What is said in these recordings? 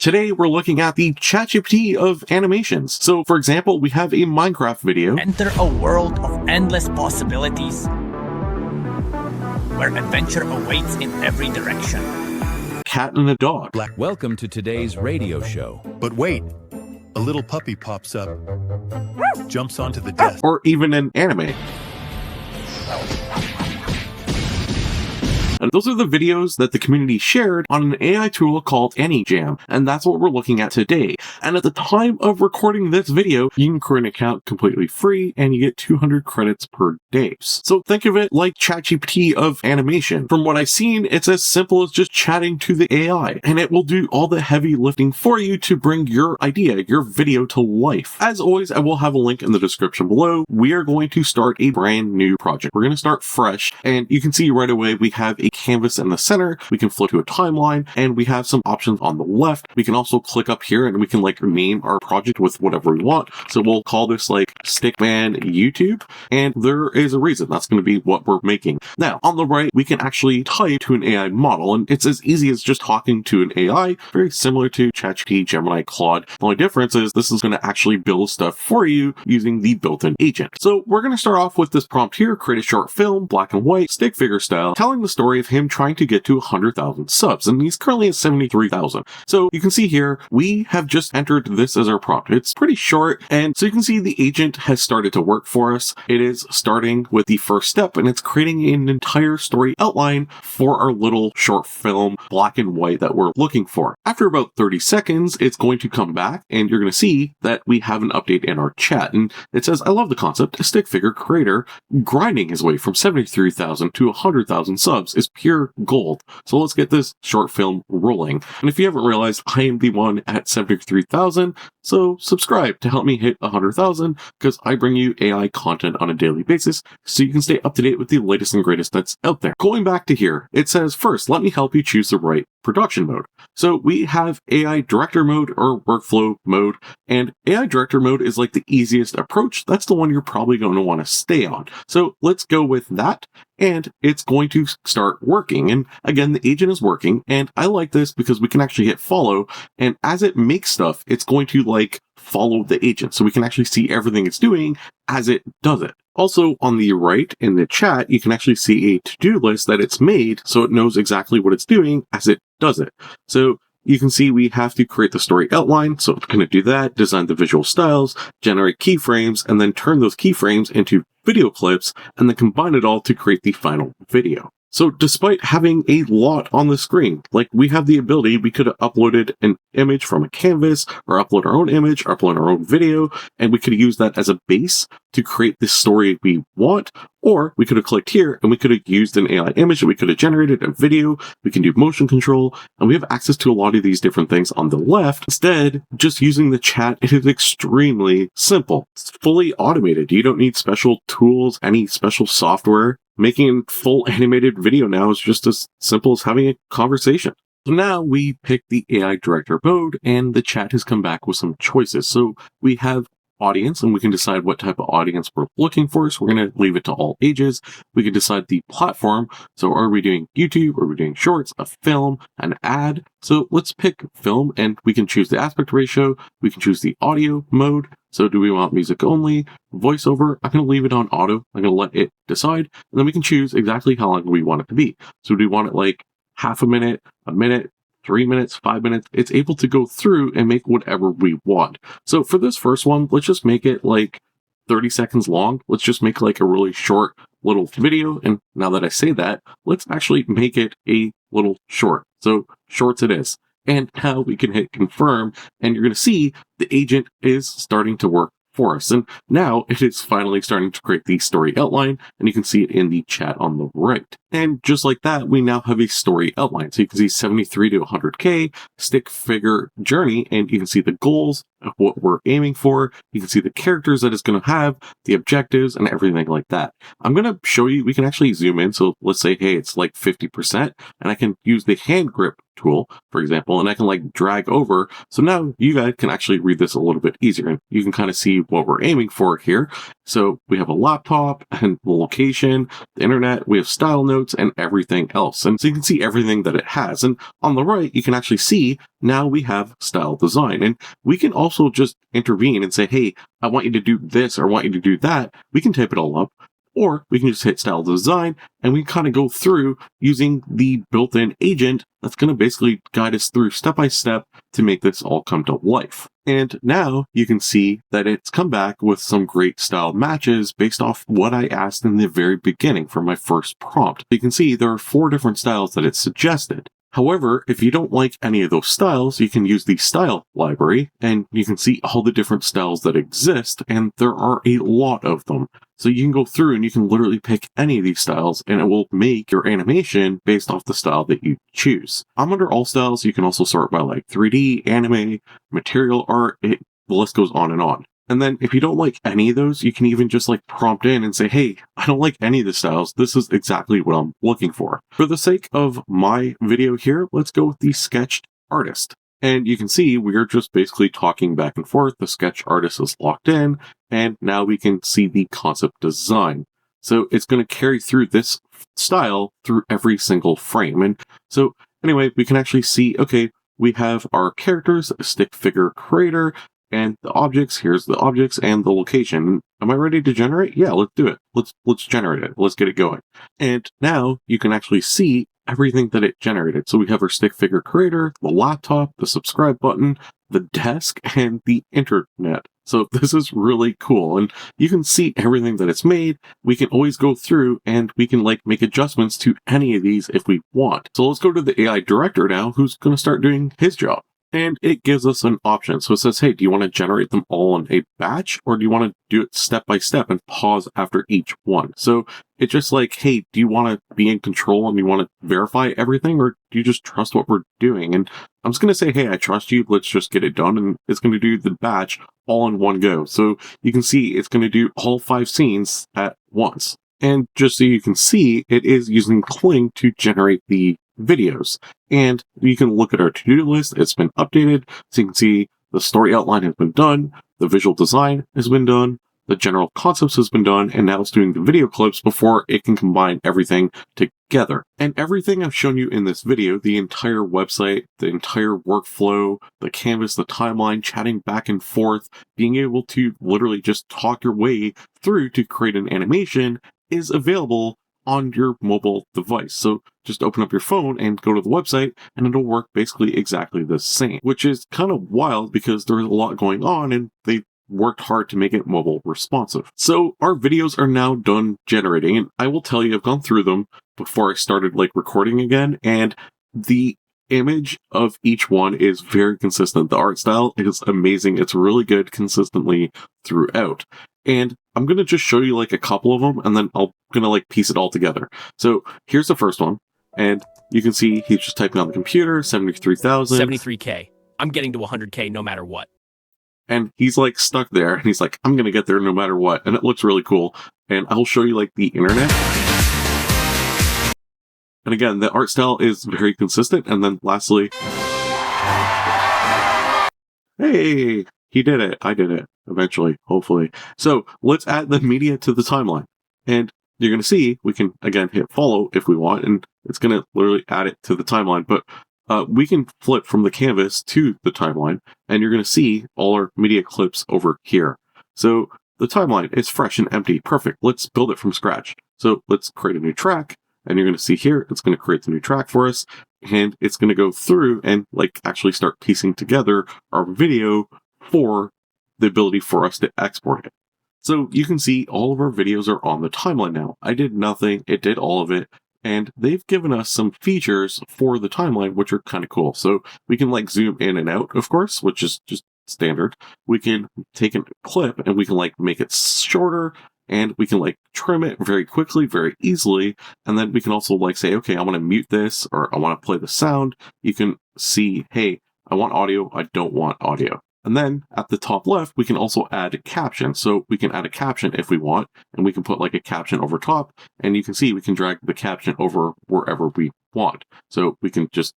Today, we're looking at the ChatGPT of animations. So, for example, we have a Minecraft video. Enter a world of endless possibilities, where adventure awaits in every direction. Cat and a dog. Welcome to today's radio show. But wait, a little puppy pops up, jumps onto the desk. Or even an anime. And those are the videos that the community shared on an AI tool called AnyJam, and that's what we're looking at today. And at the time of recording this video, you can create an account completely free, and you get 200 credits per day. So think of it like ChatGPT of animation. From what I've seen, it's as simple as just chatting to the AI, and it will do all the heavy lifting for you to bring your idea, your video to life. As always, I will have a link in the description below. We are going to start a brand new project. We're going to start fresh, and you can see right away we have a canvas in the center. We can flip to a timeline, and we have some options on the left. We can also click up here and we can like name our project with whatever we want. So we'll call this like Stickman YouTube, and there is a reason that's going to be what we're making. Now on the right, we can actually type to an AI model, and it's as easy as just talking to an AI, very similar to ChatGPT, Gemini, Claude. The only difference is this is going to actually build stuff for you using the built-in agent. So we're going to start off with this prompt here: create a short film, black and white, stick figure style, telling the story of him trying to get to 100,000 subs, and he's currently at 73,000. So you can see here, we have just entered this as our prompt. It's pretty short, and so you can see the agent has started to work for us. It is starting with the first step, and it's creating an entire story outline for our little short film, black and white, that we're looking for. After about 30 seconds, it's going to come back, and you're going to see that we have an update in our chat, and it says, "I love the concept. A stick figure creator grinding his way from 73,000 to 100,000 subs is pure gold. So let's get this short film rolling." And if you haven't realized, I am the one at 73,000, so subscribe to help me hit 100,000, because I bring you AI content on a daily basis so you can stay up to date with the latest and greatest that's out there. Going back to here, it says, first, let me help you choose the right production mode. So we have AI director mode or workflow mode, and AI director mode is like the easiest approach. That's the one you're probably going to want to stay on. So let's go with that, and it's going to start working. And again, the agent is working, and I like this because we can actually hit follow, and as it makes stuff, it's going to like follow the agent, so we can actually see everything it's doing as it does it. Also on the right in the chat, you can actually see a to-do list that it's made, so it knows exactly what it's doing as it does it. So you can see we have to create the story outline, so it's going to do that, design the visual styles, generate keyframes, and then turn those keyframes into video clips, and then combine it all to create the final video. So despite having a lot on the screen, like we have the ability, we could have uploaded an image from a canvas, or upload our own image, or upload our own video, and we could use that as a base to create the story we want. Or we could have clicked here and we could have used an AI image that we could have generated, a video, we can do motion control, and we have access to a lot of these different things on the left. Instead, just using the chat, it is extremely simple. It's fully automated. You don't need special tools, any special software. Making a full animated video now is just as simple as having a conversation. So now we pick the AI director mode, and the chat has come back with some choices. So we have audience, and we can decide what type of audience we're looking for. So we're going to leave it to all ages. We can decide the platform. So are we doing YouTube? Are we doing shorts, a film, an ad? So let's pick film, and we can choose the aspect ratio. We can choose the audio mode. So do we want music only, voiceover? I'm going to leave it on auto. I'm going to let it decide. And then we can choose exactly how long we want it to be. So do we want it like half a minute, 3 minutes, 5 minutes? It's able to go through and make whatever we want. So for this first one, let's just make it like 30 seconds long. Let's just make like a really short little video. And now that I say that, let's actually make it a little short. So shorts it is. And now we can hit confirm, and you're going to see the agent is starting to work for us. And now it is finally starting to create the story outline, and you can see it in the chat on the right. And just like that, we now have a story outline. So you can see 73 to 100K, stick figure journey, and you can see the goals of what we're aiming for. You can see the characters that it's going to have, the objectives, and everything like that. I'm going to show you, we can actually zoom in. So let's say, hey, it's like 50%, and I can use the hand grip tool, for example, and I can like drag over. So now you guys can actually read this a little bit easier, and you can kind of see what we're aiming for here. So we have a laptop and the location, the internet, we have style notes and everything else. And so you can see everything that it has. And on the right, you can actually see now we have style design. And we can also just intervene and say, hey, I want you to do this or I want you to do that. We can type it all up. Or we can just hit style design and we kind of go through using the built-in agent that's going to basically guide us through step by step to make this all come to life. And now you can see that it's come back with some great style matches based off what I asked in the very beginning for my first prompt. You can see there are 4 different styles that it suggested. However, if you don't like any of those styles, you can use the style library and you can see all the different styles that exist, and there are a lot of them. So you can go through and you can literally pick any of these styles and it will make your animation based off the style that you choose. I'm under all styles. You can also sort by like 3D, anime, material art, the list goes on and on. And then if you don't like any of those, you can even just like prompt in and say, hey, I don't like any of the styles. This is exactly what I'm looking for. For the sake of my video here, let's go with the sketched artist. And you can see we're just basically talking back and forth. The sketch artist is locked in, and now we can see the concept design. So it's going to carry through this style through every single frame. And so anyway, we can actually see, okay, we have our characters, a stick figure creator, and the objects. Here's the objects and the location. Am I ready to generate? Yeah, let's do it. Let's generate it. Let's get it going. And now you can actually see everything that it generated. So we have our stick figure creator, the laptop, the subscribe button, the desk, and the internet. So this is really cool. And you can see everything that it's made. We can always go through and we can like make adjustments to any of these if we want. So let's go to the AI director now, who's going to start doing his job. And it gives us an option. So it says, hey, do you want to generate them all in a batch, or do you want to do it step by step and pause after each one? So it's just like, hey, do you want to be in control and you want to verify everything, or do you just trust what we're doing? And I'm just going to say, hey, I trust you. Let's just get it done. And it's going to do the batch all in one go. So you can see it's going to do all 5 scenes at once. And just so you can see, it is using Kling to generate the videos. And you can look at our to-do list. It's been updated. So you can see the story outline has been done. The visual design has been done. The general concepts has been done. And now it's doing the video clips before it can combine everything together. And everything I've shown you in this video, the entire website, the entire workflow, the canvas, the timeline, chatting back and forth, being able to literally just talk your way through to create an animation is available on your mobile device. So just open up your phone and go to the website and it'll work basically exactly the same, which is kind of wild because there's a lot going on and they worked hard to make it mobile responsive. So our videos are now done generating, and I will tell you, I've gone through them before I started like recording again, and the image of each one is very consistent. The art style is amazing. It's really good consistently throughout. And I'm going to just show you like a couple of them and then I'm going to like piece it all together. So here's the first one. And you can see he's just typing on the computer, 73,000. 73K. I'm getting to 100K no matter what. And he's like stuck there and he's like, I'm going to get there no matter what. And it looks really cool. And I'll show you like the internet. And again, the art style is very consistent. And then lastly, hey, he did it. I did it eventually, hopefully. So let's add the media to the timeline. And you're going to see, we can again hit follow if we want, and it's going to literally add it to the timeline. But we can flip from the canvas to the timeline, and you're going to see all our media clips over here. So the timeline is fresh and empty. Perfect. Let's build it from scratch. So let's create a new track. And you're going to see here, it's going to create the new track for us. And it's going to go through and like actually start piecing together our video for the ability for us to export it. So you can see all of our videos are on the timeline now. I did nothing. It did all of it. And they've given us some features for the timeline, which are kind of cool. So we can like zoom in and out, of course, which is just standard. We can take a clip and we can like make it shorter. And we can like trim it very quickly, very easily. And then we can also like say, okay, I want to mute this or I want to play the sound. You can see, hey, I want audio. I don't want audio. And then at the top left, we can also add a caption. So we can add a caption if we want, and we can put like a caption over top. And you can see we can drag the caption over wherever we want. So we can just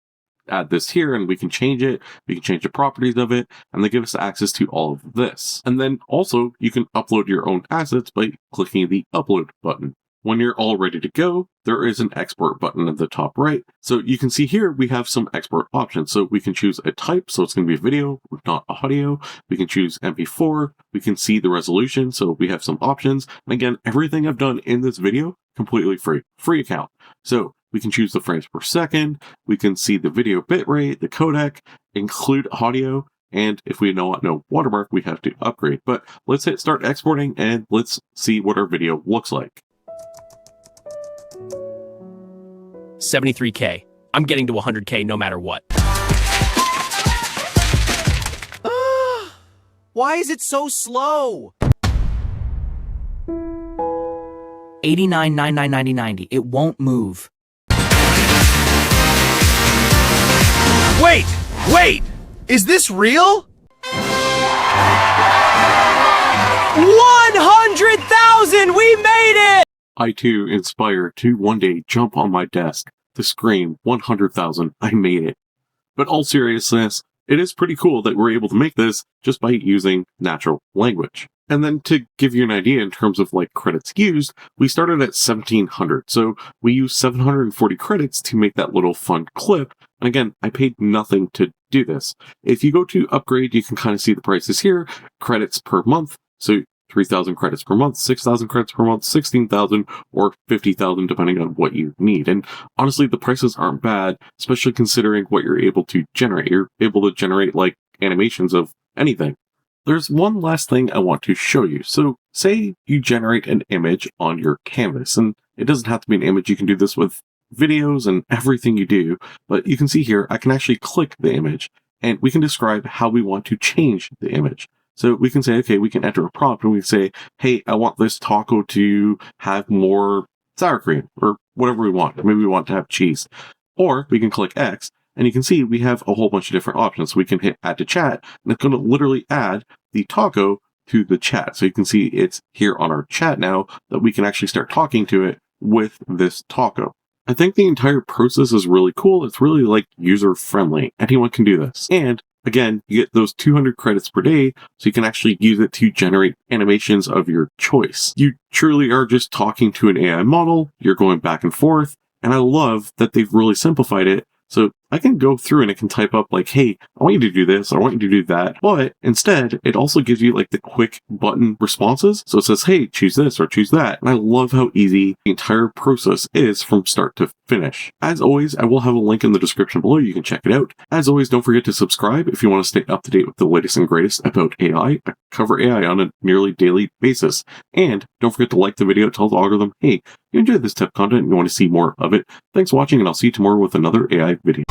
add this here and we can change it. We can change the properties of it, and they give us access to all of this. And then also you can upload your own assets by clicking the upload button. When you're all ready to go, there is an export button at the top right. So you can see here we have some export options. So we can choose a type, so it's going to be video, not audio. We can choose MP4. We can see the resolution, so we have some options. And again, everything I've done in this video, completely free account. So we can choose the frames per second. We can see the video bitrate, the codec, include audio. And if we don't want no watermark, we have to upgrade. But let's hit start exporting and let's see what our video looks like. 73K. I'm getting to 100K no matter what. Why is it so slow? 89, 99, 90, 90. It won't move. Wait! Is this real? 100,000! We made it! I too inspire to one day jump on my desk to scream 100,000, I made it. But all seriousness, it is pretty cool that we're able to make this just by using natural language. And then to give you an idea in terms of like credits used, we started at 1700. So we used 740 credits to make that little fun clip. And again, I paid nothing to do this. If you go to upgrade, you can kind of see the prices here, credits per month. So 3,000 credits per month, 6,000 credits per month, 16,000, or 50,000, depending on what you need. And honestly, the prices aren't bad, especially considering what you're able to generate. You're able to generate like animations of anything. There's one last thing I want to show you. So say you generate an image on your canvas, and it doesn't have to be an image. You can do this with videos and everything you do, but you can see here, I can actually click the image and we can describe how we want to change the image. So we can say, okay, we can enter a prompt and we can say, hey, I want this taco to have more sour cream or whatever we want. Maybe we want to have cheese. Or we can click X and you can see we have a whole bunch of different options. We can hit add to chat and it's going to literally add the taco to the chat. So you can see it's here on our chat now that we can actually start talking to it with this taco. I think the entire process is really cool. It's really like user friendly. Anyone can do this. And again, you get those 200 credits per day, so you can actually use it to generate animations of your choice. You truly are just talking to an AI model. You're going back and forth. And I love that they've really simplified it. So I can go through and it can type up like, hey, I want you to do this, I want you to do that. But instead, it also gives you like the quick button responses. So it says, hey, choose this or choose that. And I love how easy the entire process is from start to finish. As always, I will have a link in the description below. You can check it out. As always, don't forget to subscribe if you want to stay up to date with the latest and greatest about AI. I cover AI on a nearly daily basis. And don't forget to like the video. Tell the algorithm, hey, you enjoyed this type of content and you want to see more of it. Thanks for watching, and I'll see you tomorrow with another AI video.